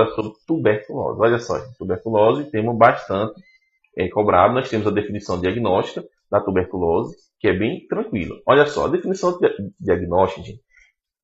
agora sobre tuberculose. Olha só, tuberculose, tema bastante cobrado. Nós temos a definição diagnóstica da tuberculose, que é bem tranquila. Olha só, a definição diagnóstica, gente,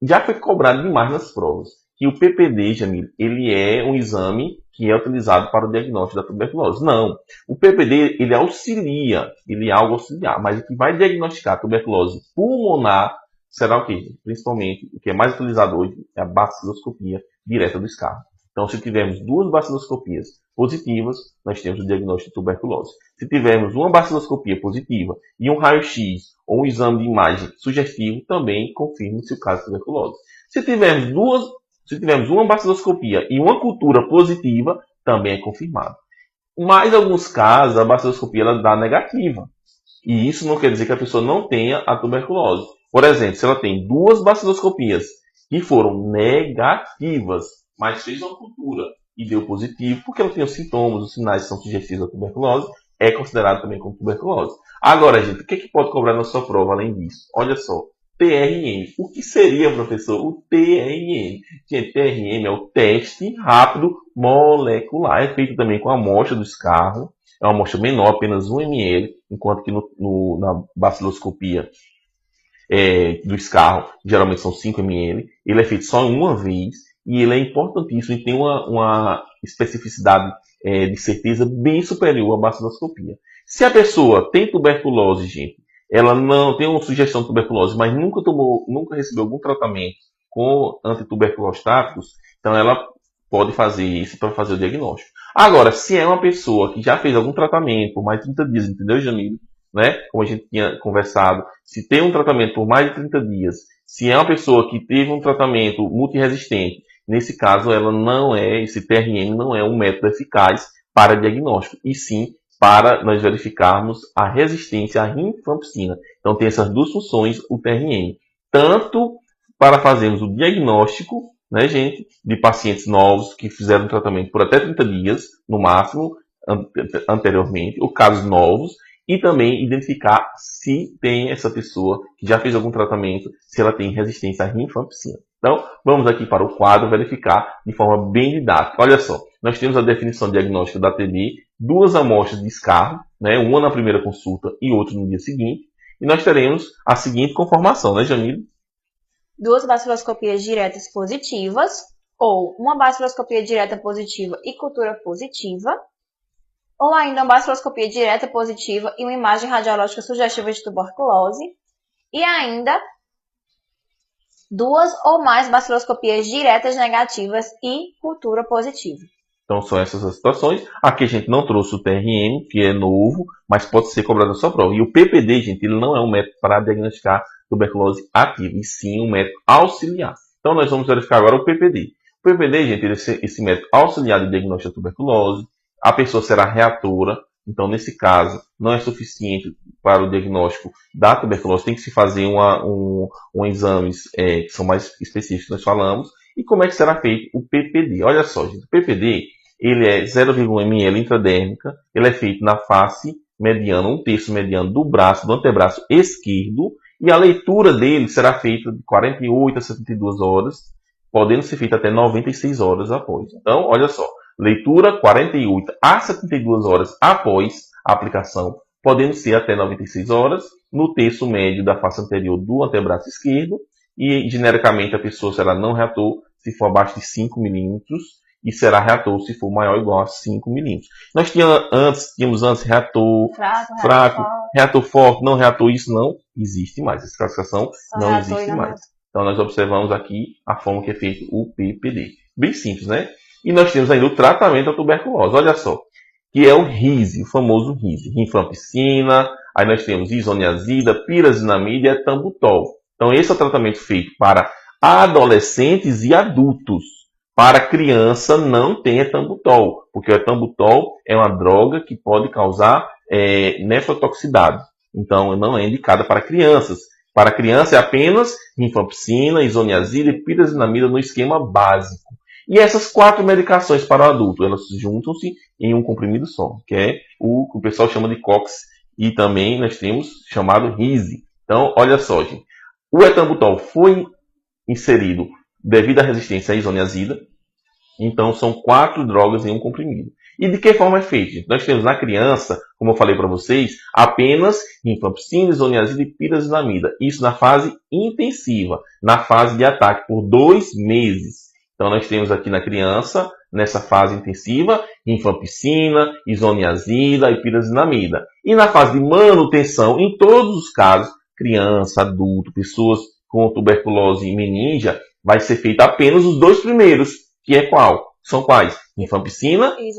já foi cobrado demais nas provas. Que o PPD, Jamil, ele é um exame que é utilizado para o diagnóstico da tuberculose. Não. O PPD, ele auxilia, ele é algo auxiliar, mas o que vai diagnosticar a tuberculose pulmonar será o quê? Principalmente, o que é mais utilizado hoje é a baciloscopia direta do escarro. Então, se tivermos duas baciloscopias positivas, nós temos o diagnóstico de tuberculose. Se tivermos uma baciloscopia positiva e um raio-x ou um exame de imagem sugestivo, também confirma-se o caso de tuberculose. Se tivermos uma baciloscopia e uma cultura positiva, também é confirmado. Mas, em alguns casos, a baciloscopia ela dá negativa. E isso não quer dizer que a pessoa não tenha a tuberculose. Por exemplo, se ela tem duas baciloscopias que foram negativas, mas fez uma cultura e deu positivo, porque ela tem os sintomas, os sinais que são sugestivos da tuberculose, é considerado também como tuberculose. Agora, gente, o que é que pode cobrar na sua prova além disso? Olha só, TRM. O que seria, professor, o TRM? Gente, TRM é o teste rápido molecular. É feito também com a amostra do escarro. É uma amostra menor, apenas 1 ml, enquanto que na baciloscopia do escarro, geralmente são 5 ml. Ele é feito só uma vez e ele é importantíssimo e tem uma especificidade de certeza bem superior à baciloscopia. Se a pessoa tem tuberculose, gente, ela não tem uma sugestão de tuberculose, mas nunca recebeu algum tratamento com antituberculostáticos, então ela pode fazer isso para fazer o diagnóstico. Agora, se é uma pessoa que já fez algum tratamento por mais de 30 dias, entendeu, Jamil? Né? Como a gente tinha conversado, se tem um tratamento por mais de 30 dias, se é uma pessoa que teve um tratamento multiresistente, nesse caso esse TRM não é um método eficaz para diagnóstico, e sim para nós verificarmos a resistência à rifampicina. Então tem essas duas funções o TRM, tanto para fazermos o diagnóstico, né, gente, de pacientes novos que fizeram tratamento por até 30 dias, no máximo, anteriormente, ou casos novos, e também identificar se tem essa pessoa que já fez algum tratamento, se ela tem resistência à rifampicina. Então, vamos aqui para o quadro verificar de forma bem didática. Olha só, nós temos a definição diagnóstica da TB, duas amostras de escarro, né, uma na primeira consulta e outra no dia seguinte, e nós teremos a seguinte conformação, né, Jamil? Duas baciloscopias diretas positivas, ou uma baciloscopia direta positiva e cultura positiva, ou ainda uma baciloscopia direta positiva e uma imagem radiológica sugestiva de tuberculose, e ainda duas ou mais baciloscopias diretas negativas e cultura positiva. Então são essas as situações. Aqui a gente não trouxe o TRM, que é novo, mas pode ser cobrado na sua prova. E o PPD, gente, ele não é um método para diagnosticar tuberculose ativa, e sim um método auxiliar. Então nós vamos verificar agora o PPD. O PPD, gente, ele é esse método auxiliar de diagnóstico da tuberculose. A pessoa será reatora, então nesse caso não é suficiente para o diagnóstico da tuberculose, tem que se fazer exames que são mais específicos que nós falamos. E como é que será feito o PPD? Olha só, gente, o PPD ele é 0,1 ml intradérmica, ele é feito na face mediana, um terço mediano do antebraço esquerdo, e a leitura dele será feita de 48 a 72 horas, podendo ser feita até 96 horas após. Então, olha só, leitura 48 a 72 horas após a aplicação, podendo ser até 96 horas, no terço médio da face anterior do antebraço esquerdo, e genericamente a pessoa será não reator se for abaixo de 5 milímetros, e será reator se for maior ou igual a 5 milímetros. Nós tínhamos antes reator fraco, reator forte, não reator, isso não existe mais. Essa classificação não existe mais. Então nós observamos aqui a forma que é feito o PPD. Bem simples, né? E nós temos ainda o tratamento da tuberculose. Olha só, que é o RISE, o famoso RISE. Rifampicina, aí nós temos isoniazida, pirazinamida e etambutol. Então esse é o tratamento feito para adolescentes e adultos. Para criança não tem etambutol, porque o etambutol é uma droga que pode causar nefrotoxicidade. Então não é indicada para crianças. Para criança é apenas rifampicina, isoniazida e pirazinamida no esquema básico. E essas 4 medicações para o adulto, elas juntam-se em um comprimido só, que é o que o pessoal chama de COX, e também nós temos chamado RISE. Então, olha só, gente. O etambutol foi inserido devido à resistência à isoniazida, Então, são 4 drogas em um comprimido. E de que forma é feito? Gente? Nós temos na criança, como eu falei para vocês, apenas rifampicina, isoniazida e pirazinamida. Isso na fase intensiva, na fase de ataque, por 2 meses. Então, nós temos aqui na criança, nessa fase intensiva, rifampicina, isoniazida e pirazinamida. E na fase de manutenção, em todos os casos, criança, adulto, pessoas com tuberculose meningia, vai ser feito apenas os 2 primeiros, que é qual? São quais? Rifampicina e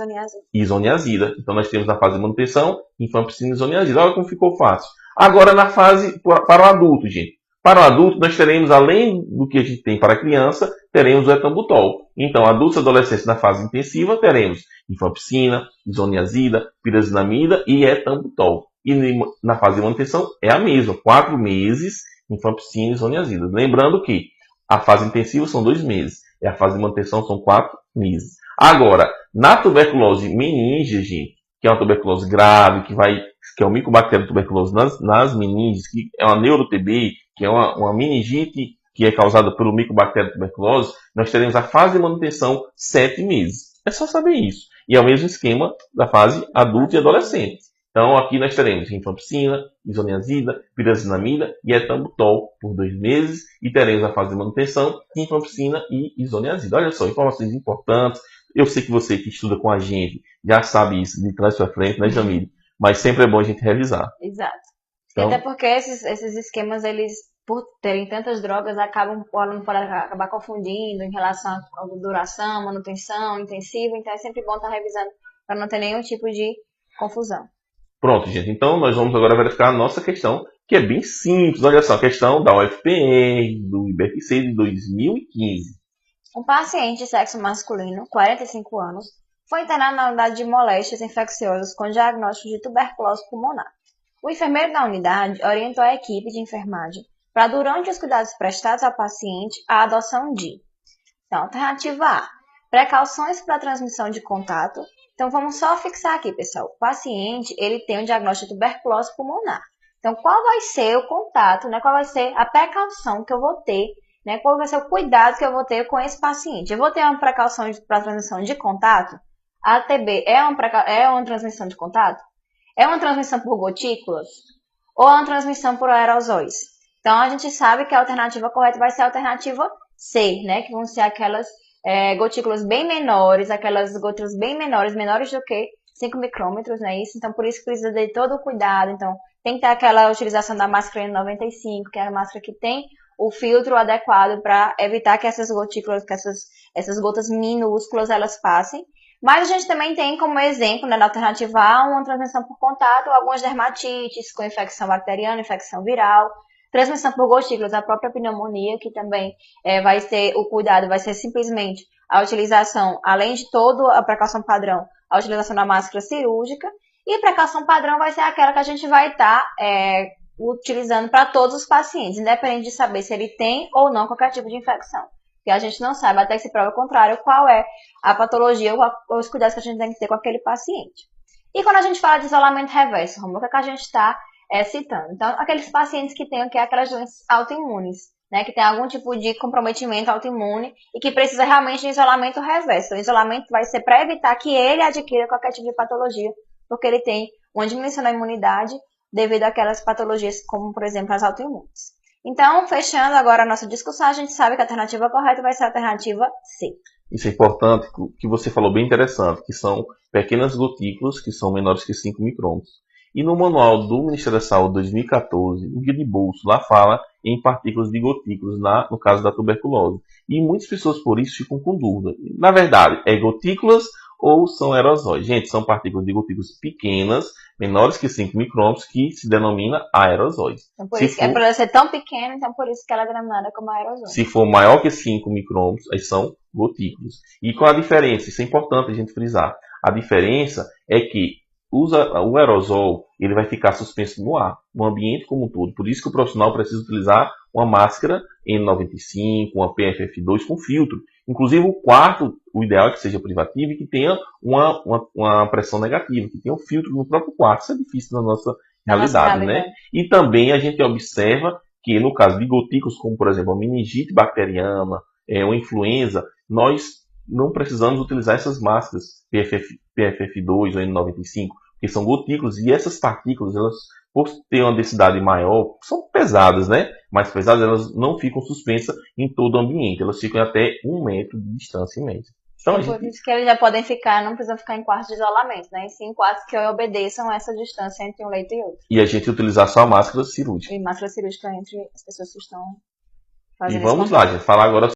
isoniazida. Então nós temos na fase de manutenção, rifampicina e isoniazida. Olha como ficou fácil. Agora na fase para o adulto, gente. Para o adulto nós teremos, além do que a gente tem para a criança, teremos o etambutol. Então adultos e adolescentes na fase intensiva teremos rifampicina, isoniazida, pirazinamida e etambutol. E na fase de manutenção é a mesma, 4 meses, rifampicina e isoniazida. Lembrando que a fase intensiva são 2 meses. E a fase de manutenção são 4 meses. Agora, na tuberculose meningia, gente, que é uma tuberculose grave, que é o micobactério tuberculose nas meninges, que é uma neuro-TB, que é uma meningite que é causada pelo micobactério tuberculose, nós teremos a fase de manutenção 7 meses. É só saber isso. E é o mesmo esquema da fase adulto e adolescente. Então, aqui nós teremos rifampicina, isoniazida, pirazinamida e etambutol por 2 meses. E teremos a fase de manutenção, rifampicina e isoniazida. Olha só, informações importantes. Eu sei que você que estuda com a gente já sabe isso de trás para frente, né, Jamile? Mas sempre é bom a gente revisar. Exato. Então, até porque esses esquemas, eles, por terem tantas drogas, o aluno pode acabar confundindo em relação à duração, manutenção, intensiva. Então é sempre bom estar revisando para não ter nenhum tipo de confusão. Pronto, gente. Então, nós vamos agora verificar a nossa questão, que é bem simples. Olha só, a questão da UFPR, do IBFC de 2015. Um paciente de sexo masculino, 45 anos, foi internado na unidade de moléstias infecciosas com diagnóstico de tuberculose pulmonar. O enfermeiro da unidade orientou a equipe de enfermagem para, durante os cuidados prestados ao paciente, a adoção de... Então, alternativa A, precauções para a transmissão de contato. Então, vamos só fixar aqui, pessoal. O paciente, ele tem um diagnóstico de tuberculose pulmonar. Então, qual vai ser o contato, né? Qual vai ser a precaução que eu vou ter, né? Qual vai ser o cuidado que eu vou ter com esse paciente? Eu vou ter uma precaução para a transmissão de contato? A TB é uma transmissão de contato? É uma transmissão por gotículas? Ou é uma transmissão por aerosóis? Então, a gente sabe que a alternativa correta vai ser a alternativa C, né? Que vão ser aquelas gotículas bem menores, aquelas gotículas bem menores, menores do que 5 micrômetros, né? Isso, então por isso precisa de todo o cuidado. Então tem que ter aquela utilização da máscara N95, que é a máscara que tem o filtro adequado para evitar que essas gotículas, que essas gotas minúsculas, elas passem. Mas a gente também tem como exemplo, né, na alternativa A, uma transmissão por contato, algumas dermatites com infecção bacteriana, infecção viral. Transmissão por gotículas, a própria pneumonia, que também vai ter o cuidado, vai ser simplesmente a utilização, além de toda a precaução padrão, a utilização da máscara cirúrgica. E a precaução padrão vai ser aquela que a gente vai estar utilizando para todos os pacientes, independente de saber se ele tem ou não qualquer tipo de infecção. Porque a gente não sabe, até que se prova o contrário, qual é a patologia ou os cuidados que a gente tem que ter com aquele paciente. E quando a gente fala de isolamento reverso, Romulo, o que a gente está citando? Então, aqueles pacientes que têm aquelas doenças autoimunes, né, que tem algum tipo de comprometimento autoimune e que precisa realmente de isolamento reverso. O isolamento vai ser para evitar que ele adquira qualquer tipo de patologia, porque ele tem uma diminuição da imunidade devido àquelas patologias como, por exemplo, as autoimunes. Então, fechando agora a nossa discussão, a gente sabe que a alternativa correta vai ser a alternativa C. Isso é importante, que você falou bem interessante, que são pequenas gotículas que são menores que 5 micrômetros. E no manual do Ministério da Saúde 2014, no guia de bolso, lá fala em partículas de gotículas, no caso da tuberculose. E muitas pessoas por isso ficam com dúvida. Na verdade, é gotículas ou são aerosóis? Gente, são partículas de gotículas pequenas, menores que 5 micrômetros, que se denomina aerosóis. Então, por isso, por ela ser tão pequena, então por isso que ela é denominada como aerosóis. Se for maior que 5 micrômetros, aí são gotículas. E qual a diferença? Isso é importante a gente frisar. A diferença é que o aerosol, ele vai ficar suspenso no ar, no ambiente como um todo. Por isso que o profissional precisa utilizar uma máscara N95, uma PFF2 com filtro. Inclusive o quarto, o ideal é que seja privativo e que tenha uma pressão negativa, que tenha um filtro no próprio quarto. Isso é difícil na nossa realidade, né? E também a gente observa que no caso de gotículas, como por exemplo a meningite bacteriana, uma influenza, nós não precisamos utilizar essas máscaras PFF2 ou N95, que são gotículas, e essas partículas, elas, por ter uma densidade maior, são pesadas, né? Mais pesadas, elas não ficam suspensas em todo o ambiente, elas ficam até 1 metro de distância em média. Então, Por isso que eles já podem ficar, não precisam ficar em quartos de isolamento, né? E sim em quartos que obedeçam essa distância entre um leito e outro. E a gente utilizar só a máscara cirúrgica. E máscara cirúrgica entre as pessoas que estão E fazendo vamos lá, gente, falar agora